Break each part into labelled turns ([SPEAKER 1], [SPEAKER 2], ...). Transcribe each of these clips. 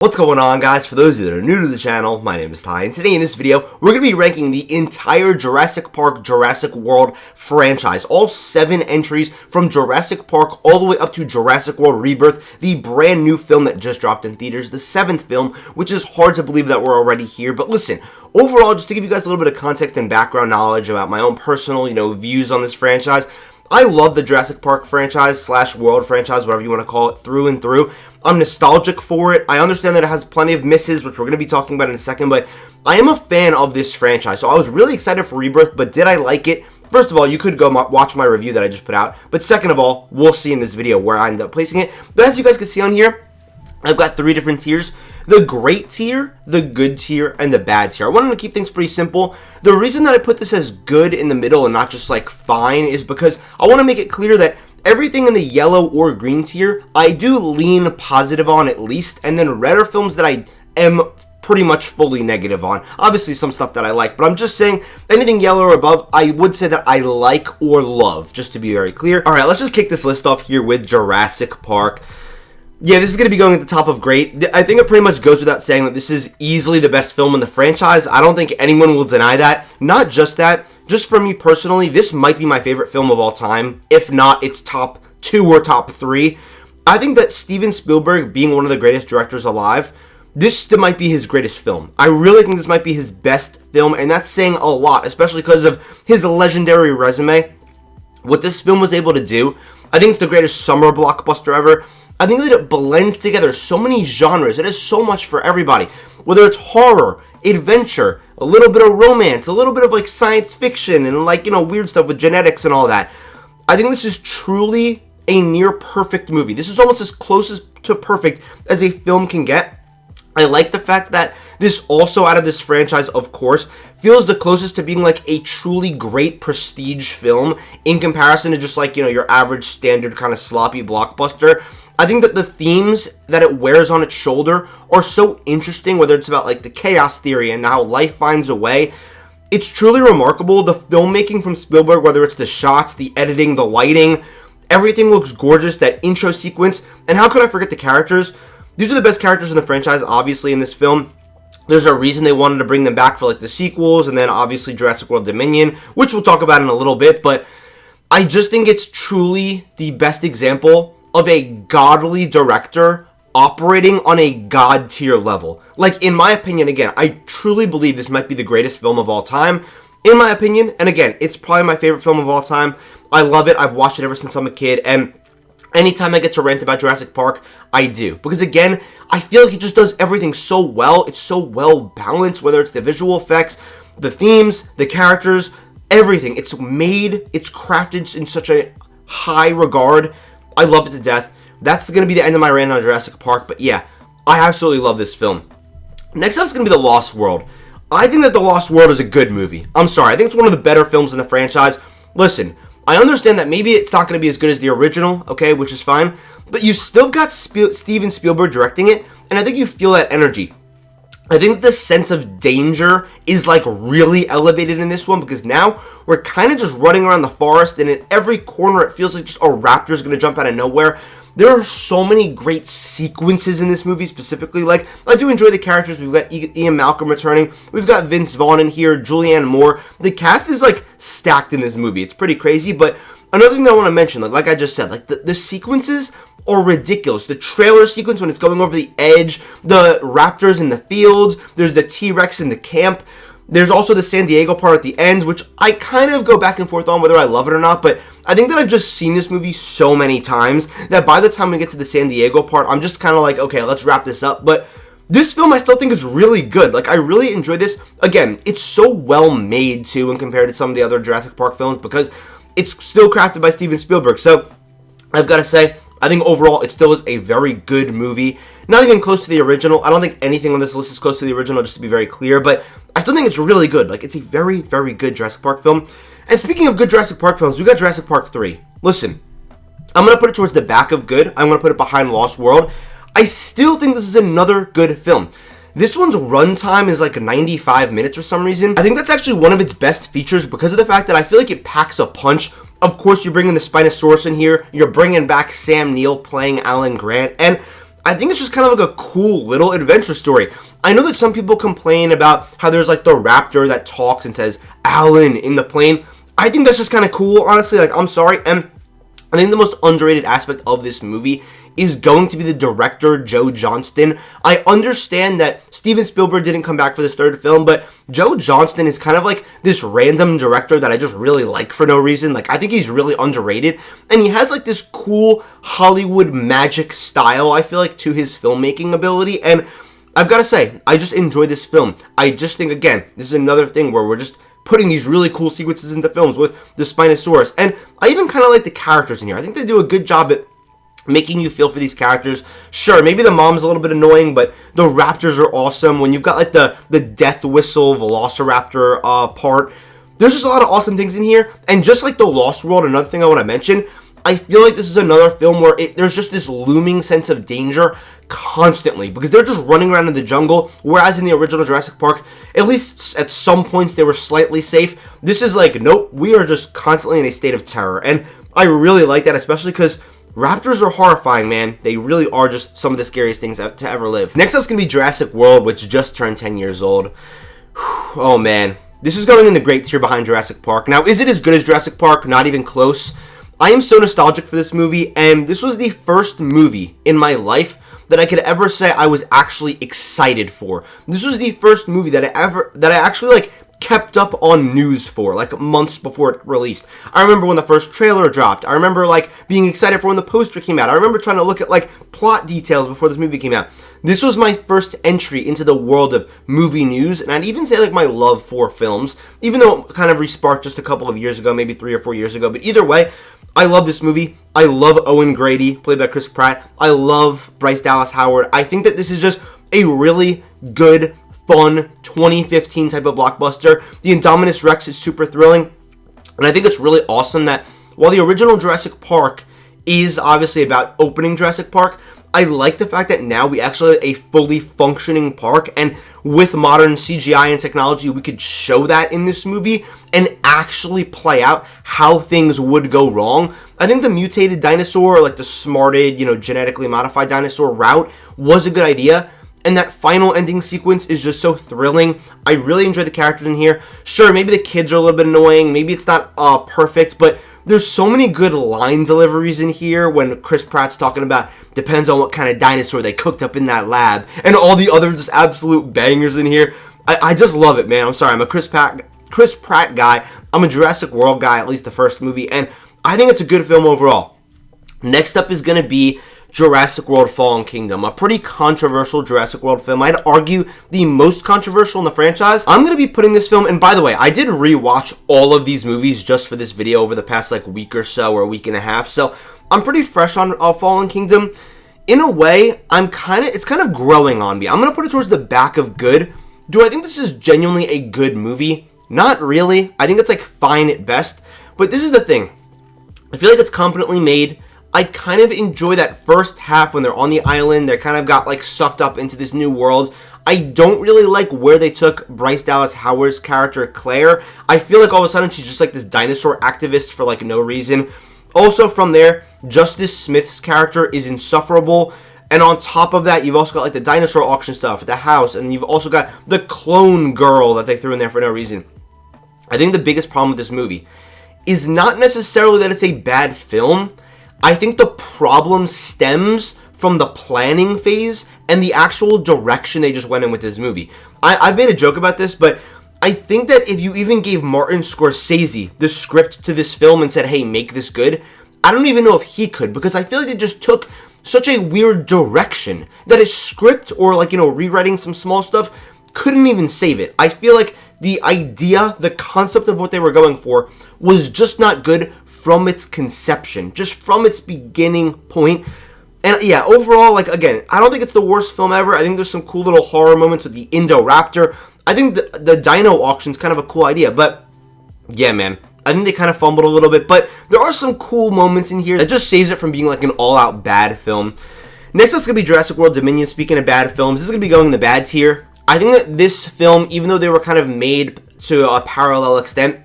[SPEAKER 1] What's going on, guys? For those of you that are new to the channel, my name is Ty, and today in this video, we're going to be ranking the entire Jurassic Park, Jurassic World franchise. All 7 entries from Jurassic Park all the way up to Jurassic World Rebirth, the brand new film that just dropped in theaters, the 7th film, which is hard to believe that we're already here. But listen, overall, just to give you guys a little bit of context and background knowledge about my own personal, views on this franchise, I love the Jurassic Park franchise / World franchise, whatever you want to call it, through and through. I'm nostalgic for it. I understand that it has plenty of misses, which we're going to be talking about in a second, but I am a fan of this franchise. So I was really excited for Rebirth, but did I like it? First of all, you could go watch my review that I just put out, but second of all, we'll see in this video where I end up placing it. But as you guys can see on here, I've got 3 different tiers: the great tier, the good tier, and the bad tier. I wanted to keep things pretty simple. The reason that I put this as good in the middle and not just like fine is because I want to make it clear that everything in the yellow or green tier, I do lean positive on at least, and then red are films that I am pretty much fully negative on. Obviously some stuff that I like, but I'm just saying anything yellow or above, I would say that I like or love, just to be very clear. Alright, let's just kick this list off here with Jurassic Park. Yeah, this is going to be going at the top of great. I think it pretty much goes without saying that this is easily the best film in the franchise. I don't think anyone will deny that. Not just that, just for me personally, this might be my favorite film of all time. If not, it's top 2 or top 3. I think that Steven Spielberg, being one of the greatest directors alive, this still might be his greatest film. I really think this might be his best film, and that's saying a lot, especially because of his legendary resume. What this film was able to do, I think it's the greatest summer blockbuster ever. I think that it blends together so many genres. It has so much for everybody. Whether it's horror, adventure, a little bit of romance, a little bit of like science fiction, and like, weird stuff with genetics and all that. I think this is truly a near perfect movie. This is almost as close to perfect as a film can get. I like the fact that this also, out of this franchise, of course, feels the closest to being like a truly great prestige film in comparison to just like, your average standard kind of sloppy blockbuster. I think that the themes that it wears on its shoulder are so interesting, whether it's about like the chaos theory and how life finds a way. It's truly remarkable. The filmmaking from Spielberg, whether it's the shots, the editing, the lighting, everything looks gorgeous. That intro sequence, and how could I forget the characters? These are the best characters in the franchise, obviously, in this film. There's a reason they wanted to bring them back for like the sequels, and then obviously Jurassic World Dominion, which we'll talk about in a little bit, but I just think it's truly the best example of a godly director operating on a god tier level. Like, in my opinion, again, I truly believe this might be the greatest film of all time. In my opinion, and again, it's probably my favorite film of all time. I love it. I've watched it ever since I'm a kid, and anytime I get to rant about Jurassic Park, I do. Because again, I feel like it just does everything so well. It's so well balanced, whether it's the visual effects, the themes, the characters, everything. It's crafted in such a high regard. I love it to death. That's going to be the end of my rant on Jurassic Park, but yeah, I absolutely love this film. Next up is going to be The Lost World. I think that The Lost World is a good movie. I'm sorry, I think it's one of the better films in the franchise. Listen, I understand that maybe it's not going to be as good as the original, okay, which is fine, but you still got Steven Spielberg directing it, and I think you feel that energy. I think the sense of danger is like really elevated in this one, because now we're kind of just running around the forest, and in every corner it feels like just a raptor is going to jump out of nowhere. There are so many great sequences in this movie specifically. Like, I do enjoy the characters. We've got Ian Malcolm returning. We've got Vince Vaughn in here, Julianne Moore. The cast is like stacked in this movie. It's pretty crazy, but another thing that I want to mention, like I just said, like the sequences are ridiculous. The trailer sequence when it's going over the edge, the raptors in the fields, there's the T-Rex in the camp. There's also the San Diego part at the end, which I kind of go back and forth on whether I love it or not, but I think that I've just seen this movie so many times that by the time we get to the San Diego part, I'm just kind of like, okay, let's wrap this up. But this film I still think is really good. Like, I really enjoy this. Again, it's so well made too when compared to some of the other Jurassic Park films, because it's still crafted by Steven Spielberg. So I've got to say, I think overall it still is a very good movie. Not even close to the original. I don't think anything on this list is close to the original, just to be very clear, but I still think it's really good. Like, it's a very, very good Jurassic Park film. And speaking of good Jurassic Park films, we got Jurassic Park 3. Listen, I'm going to put it towards the back of good. I'm going to put it behind Lost World. I still think this is another good film. This one's runtime is like 95 minutes for some reason. I think that's actually one of its best features because of the fact that I feel like it packs a punch. Of course, you're bringing the Spinosaurus in here. You're bringing back Sam Neill playing Alan Grant. And I think it's just kind of like a cool little adventure story. I know that some people complain about how there's like the raptor that talks and says Alan in the plane. I think that's just kind of cool, honestly. Like, I'm sorry. And I think the most underrated aspect of this movie is going to be the director, Joe Johnston. I understand that Steven Spielberg didn't come back for this third film, but Joe Johnston is kind of like this random director that I just really like for no reason. Like, I think he's really underrated, and he has like this cool Hollywood magic style, I feel like, to his filmmaking ability, and I've got to say, I just enjoy this film. I just think, again, this is another thing where we're just putting these really cool sequences into films with the Spinosaurus, and I even kind of like the characters in here. I think they do a good job at making you feel for these characters. Sure, maybe the mom's a little bit annoying, but the raptors are awesome. When you've got like the death whistle velociraptor part, there's just a lot of awesome things in here. And just like The Lost World, another thing I want to mention, I feel like this is another film where there's just this looming sense of danger constantly, because they're just running around in the jungle, whereas in the original Jurassic Park, at least at some points, they were slightly safe. This is like, nope, we are just constantly in a state of terror, and I really like that, especially because raptors are horrifying, man. They really are just some of the scariest things to ever live. Next up is going to be Jurassic World, which just turned 10 years old. Oh, man. This is going in the great tier behind Jurassic Park. Now, is it as good as Jurassic Park? Not even close. I am so nostalgic for this movie, and this was the first movie in my life that I could ever say I was actually excited for. This was the first movie that I actually like kept up on news for, like months before it released. I remember when the first trailer dropped. I remember like being excited for when the poster came out. I remember trying to look at like plot details before this movie came out. This was my first entry into the world of movie news, and I'd even say like my love for films, even though it kind of resparked just a couple of years ago, maybe 3 or 4 years ago. But either way, I love this movie. I love Owen Grady, played by Chris Pratt. I love Bryce Dallas Howard. I think that this is just a really good, fun 2015 type of blockbuster. The Indominus Rex is super thrilling, and I think it's really awesome that while the original Jurassic Park is obviously about opening Jurassic Park, I like the fact that now we actually have a fully functioning park, and with modern CGI and technology, we could show that in this movie and actually play out how things would go wrong. I think the mutated dinosaur, like the smarted, genetically modified dinosaur route was a good idea. And that final ending sequence is just so thrilling. I really enjoy the characters in here. Sure, maybe the kids are a little bit annoying. Maybe it's not perfect, but there's so many good line deliveries in here when Chris Pratt's talking about depends on what kind of dinosaur they cooked up in that lab, and all the other just absolute bangers in here. I just love it, man. I'm sorry, I'm a Chris Pratt guy. I'm a Jurassic World guy, at least the first movie, and I think it's a good film overall. Next up is going to be Jurassic World Fallen Kingdom, a pretty controversial Jurassic World film. I'd argue the most controversial in the franchise. I'm going to be putting this film, and by the way, I did rewatch all of these movies just for this video over the past like week or so, or a week and a half, so I'm pretty fresh on Fallen Kingdom. In a way, it's kind of growing on me. I'm going to put it towards the back of good. Do I think this is genuinely a good movie? Not really. I think it's like fine at best, but this is the thing. I feel like it's competently made. I kind of enjoy that first half when they're on the island. They kind of got like sucked up into this new world. I don't really like where they took Bryce Dallas Howard's character, Claire. I feel like all of a sudden she's just like this dinosaur activist for like no reason. Also from there, Justice Smith's character is insufferable. And on top of that, you've also got like the dinosaur auction stuff at the house. And you've also got the clone girl that they threw in there for no reason. I think the biggest problem with this movie is not necessarily that it's a bad film. I think the problem stems from the planning phase and the actual direction they just went in with this movie. I've made a joke about this, but I think that if you even gave Martin Scorsese the script to this film and said, hey, make this good, I don't even know if he could, because I feel like it just took such a weird direction that his script or like, rewriting some small stuff couldn't even save it. I feel like the idea, the concept of what they were going for was just not good from its conception, just from its beginning point. And yeah, overall, like, again, I don't think it's the worst film ever. I think there's some cool little horror moments with the Indoraptor. I think the dino auction's kind of a cool idea, but yeah, man, I think they kind of fumbled a little bit, but there are some cool moments in here that just saves it from being like an all-out bad film. Next up's going to be Jurassic World Dominion. Speaking of bad films, this is going to be going in the bad tier. I think that this film, even though they were kind of made to a parallel extent,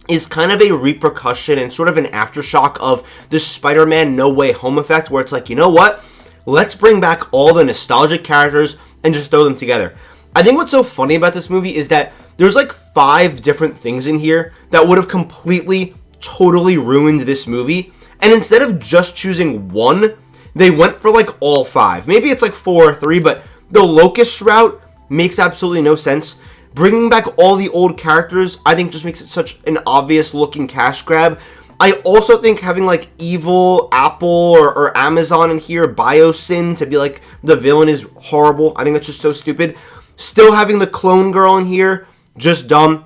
[SPEAKER 1] is kind of a repercussion and sort of an aftershock of the Spider-Man No Way Home effect, where it's like, you know what? let's bring back all the nostalgic characters and just throw them together. I think what's so funny about this movie is that there's like 5 different things in here that would have completely, totally ruined this movie. And instead of just choosing one, they went for like all 5. Maybe it's like 4 or 3, but the Locust route makes absolutely no sense. Bringing back all the old characters, I think, just makes it such an obvious looking cash grab. I also think having like Evil, Apple, or Amazon in here, Biosyn, to be like the villain is horrible. I think that's just so stupid. Still having the clone girl in here, just dumb.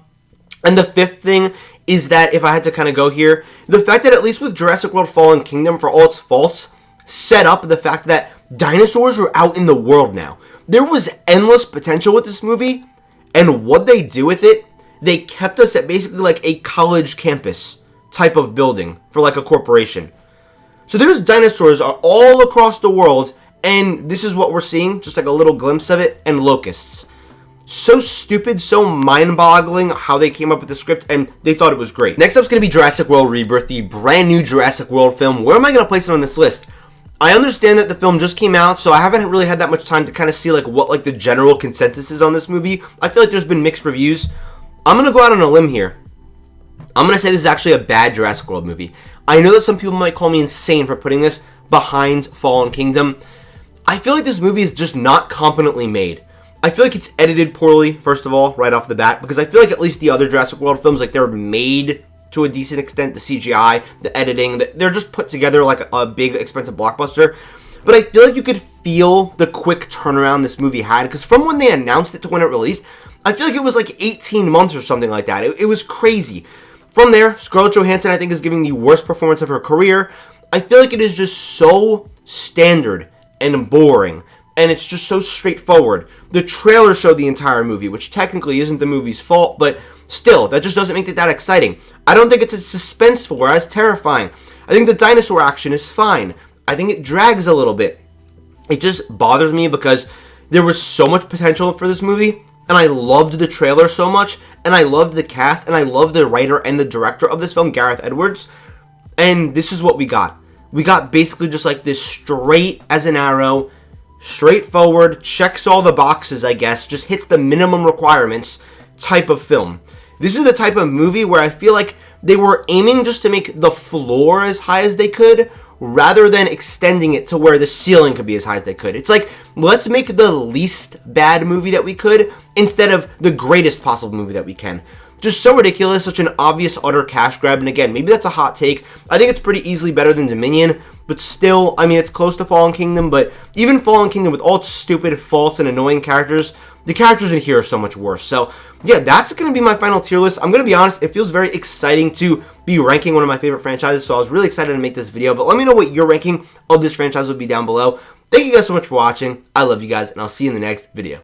[SPEAKER 1] And the 5th thing is that, if I had to kind of go here, the fact that at least with Jurassic World Fallen Kingdom, for all its faults, set up the fact that dinosaurs are out in the world now. There was endless potential with this movie, and what they do with it, they kept us at basically like a college campus type of building for like a corporation. So there's dinosaurs all across the world, and this is what we're seeing, just like a little glimpse of it, and locusts. So stupid, so mind-boggling how they came up with the script, and they thought it was great. Next up is going to be Jurassic World Rebirth, the brand new Jurassic World film. Where am I going to place it on this list? I understand that the film just came out, so I haven't really had that much time to kind of see like what like the general consensus is on this movie. I feel like there's been mixed reviews. I'm going to go out on a limb here. I'm going to say this is actually a bad Jurassic World movie. I know that some people might call me insane for putting this behind Fallen Kingdom. I feel like this movie is just not competently made. I feel like it's edited poorly, first of all, right off the bat, because I feel like at least the other Jurassic World films, like, they're made to a decent extent. The CGI, the editing, they're just put together like a big, expensive blockbuster. But I feel like you could feel the quick turnaround this movie had, because from when they announced it to when it released, I feel like it was like 18 months or something like that. It was crazy. From there, Scarlett Johansson, I think, is giving the worst performance of her career. I feel like it is just so standard and boring, and it's just so straightforward. The trailer showed the entire movie, which technically isn't the movie's fault, but still, that just doesn't make it that exciting. I don't think it's as suspenseful or as terrifying. I think the dinosaur action is fine. I think it drags a little bit. It just bothers me because there was so much potential for this movie, and I loved the trailer so much, and I loved the cast, and I loved the writer and the director of this film, Gareth Edwards, and this is what we got. We got basically just like this straight as an arrow, straightforward, checks all the boxes, I guess, just hits the minimum requirements type of film. This is the type of movie where I feel like they were aiming just to make the floor as high as they could, rather than extending it to where the ceiling could be as high as they could. It's like, let's make the least bad movie that we could, instead of the greatest possible movie that we can. Just so ridiculous, such an obvious, utter cash grab, and again, maybe that's a hot take. I think it's pretty easily better than Dominion, but still, I mean, it's close to Fallen Kingdom, but even Fallen Kingdom, with all its stupid, false, and annoying characters, the characters in here are so much worse. So, yeah, that's going to be my final tier list. I'm going to be honest, it feels very exciting to be ranking one of my favorite franchises, so I was really excited to make this video, but let me know what your ranking of this franchise would be down below. Thank you guys so much for watching. I love you guys, and I'll see you in the next video.